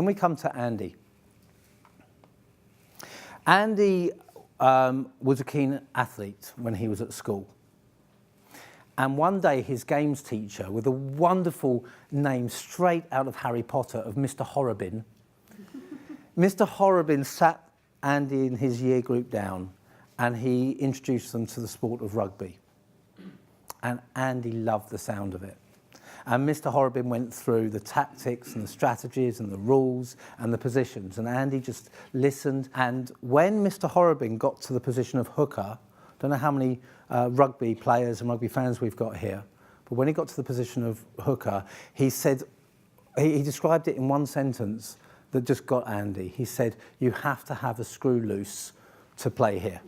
Then we come to Andy. Andy was a keen athlete when he was at school. And one day his games teacher, with a wonderful name straight out of Harry Potter of Mr. Horrobin, Mr. Horrobin sat Andy and his year group down and he introduced them to the sport of rugby. And Andy loved the sound of it. And Mr. Horrobin went through the tactics and the strategies and the rules and the positions. And Andy just listened. And when Mr. Horrobin got to the position of hooker, I don't know how many rugby players and rugby fans we've got here, but when he got to the position of hooker, he said, he described it in one sentence that just got Andy. He said, "You have to have a screw loose to play here."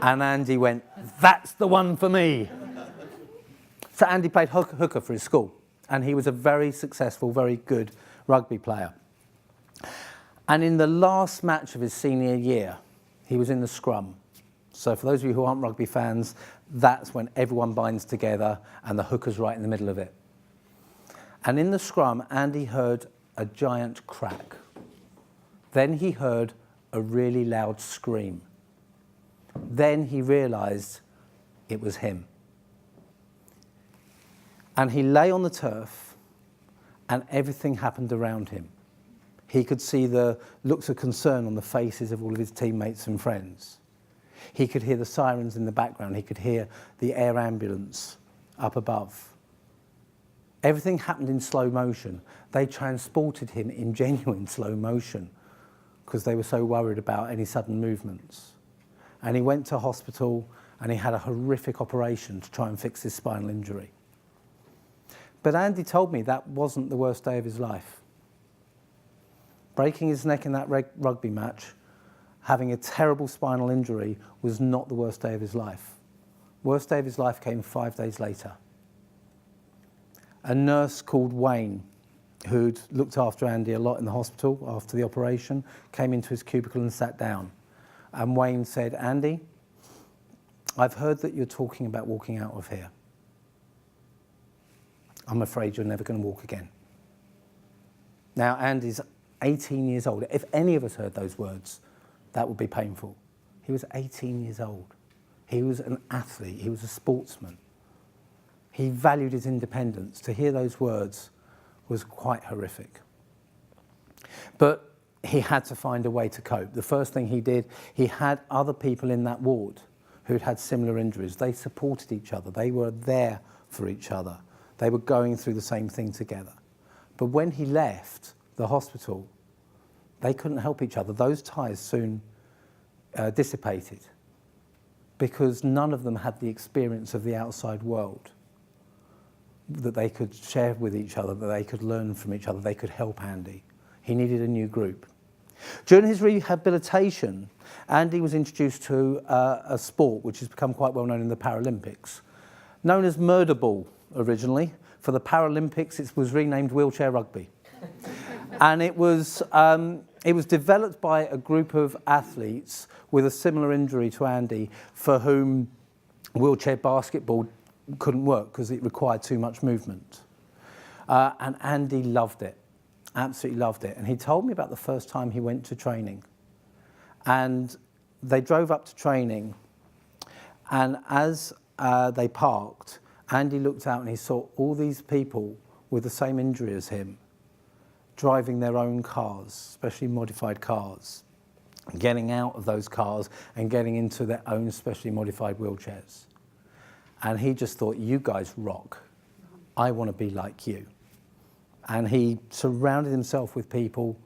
And Andy went, "That's the one for me." So Andy played hooker for his school, and he was a very successful, very good rugby player. And in the last match of his senior year, he was in the scrum. So for those of you who aren't rugby fans, that's when everyone binds together and the hooker's right in the middle of it. And in the scrum, Andy heard a giant crack. Then he heard a really loud scream. Then he realised it was him. And he lay on the turf and everything happened around him. He could see the looks of concern on the faces of all of his teammates and friends. He could hear the sirens in the background. He could hear the air ambulance up above. Everything happened in slow motion. They transported him in genuine slow motion because they were so worried about any sudden movements. And he went to hospital and he had a horrific operation to try and fix his spinal injury. But Andy told me that wasn't the worst day of his life. Breaking his neck in that rugby match, having a terrible spinal injury, was not the worst day of his life. Worst day of his life came 5 days later. A nurse called Wayne, who'd looked after Andy a lot in the hospital after the operation, came into his cubicle and sat down. And Wayne said, "Andy, I've heard that you're talking about walking out of here. I'm afraid you're never going to walk again." Now, Andy's 18 years old. If any of us heard those words, that would be painful. He was 18 years old. He was an athlete. He was a sportsman. He valued his independence. To hear those words was quite horrific. But he had to find a way to cope. The first thing he did, he had other people in that ward who'd had similar injuries. They supported each other. They were there for each other. They were going through the same thing together. But when he left the hospital, they couldn't help each other. Those ties soon dissipated because none of them had the experience of the outside world that they could share with each other, that they could learn from each other, they could help Andy. He needed a new group. During his rehabilitation, Andy was introduced to a sport which has become quite well known in the Paralympics, known as murder ball. Originally, for the Paralympics, it was renamed wheelchair rugby. And it was developed by a group of athletes with a similar injury to Andy, for whom wheelchair basketball couldn't work because it required too much movement. And Andy loved it, absolutely loved it. And he told me about the first time he went to training. And they drove up to training, and as they parked, Andy looked out and he saw all these people with the same injury as him driving their own cars, specially modified cars, getting out of those cars and getting into their own specially modified wheelchairs. And he just thought, "You guys rock. I want to be like you." And he surrounded himself with people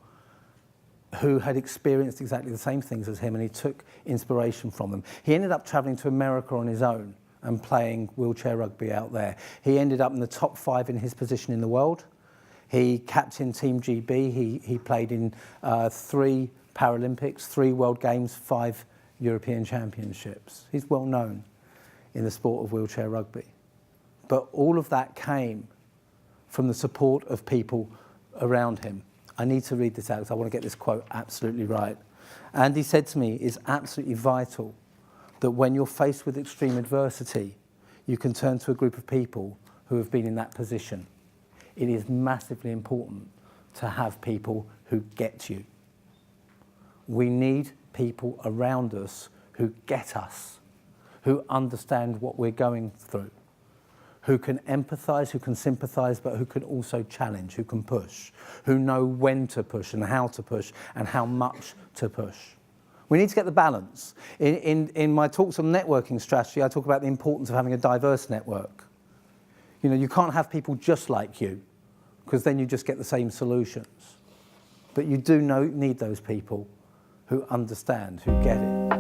who had experienced exactly the same things as him, and he took inspiration from them. He ended up traveling to America on his own and playing wheelchair rugby out there. He ended up in the top 5 in his position in the world. He captained Team GB. He played in 3 Paralympics, 3 World Games, 5 European Championships. He's well known in the sport of wheelchair rugby. But all of that came from the support of people around him. I need to read this out because I want to get this quote absolutely right. And he said to me, "It's absolutely vital that when you're faced with extreme adversity, you can turn to a group of people who have been in that position. It is massively important to have people who get you. We need people around us who get us, who understand what we're going through, who can empathise, who can sympathise, but who can also challenge, who can push, who know when to push and how much to push. We need to get the balance. In my talks on networking strategy, I talk about the importance of having a diverse network. You know, you can't have people just like you, because then you just get the same solutions. But you do need those people who understand, who get it.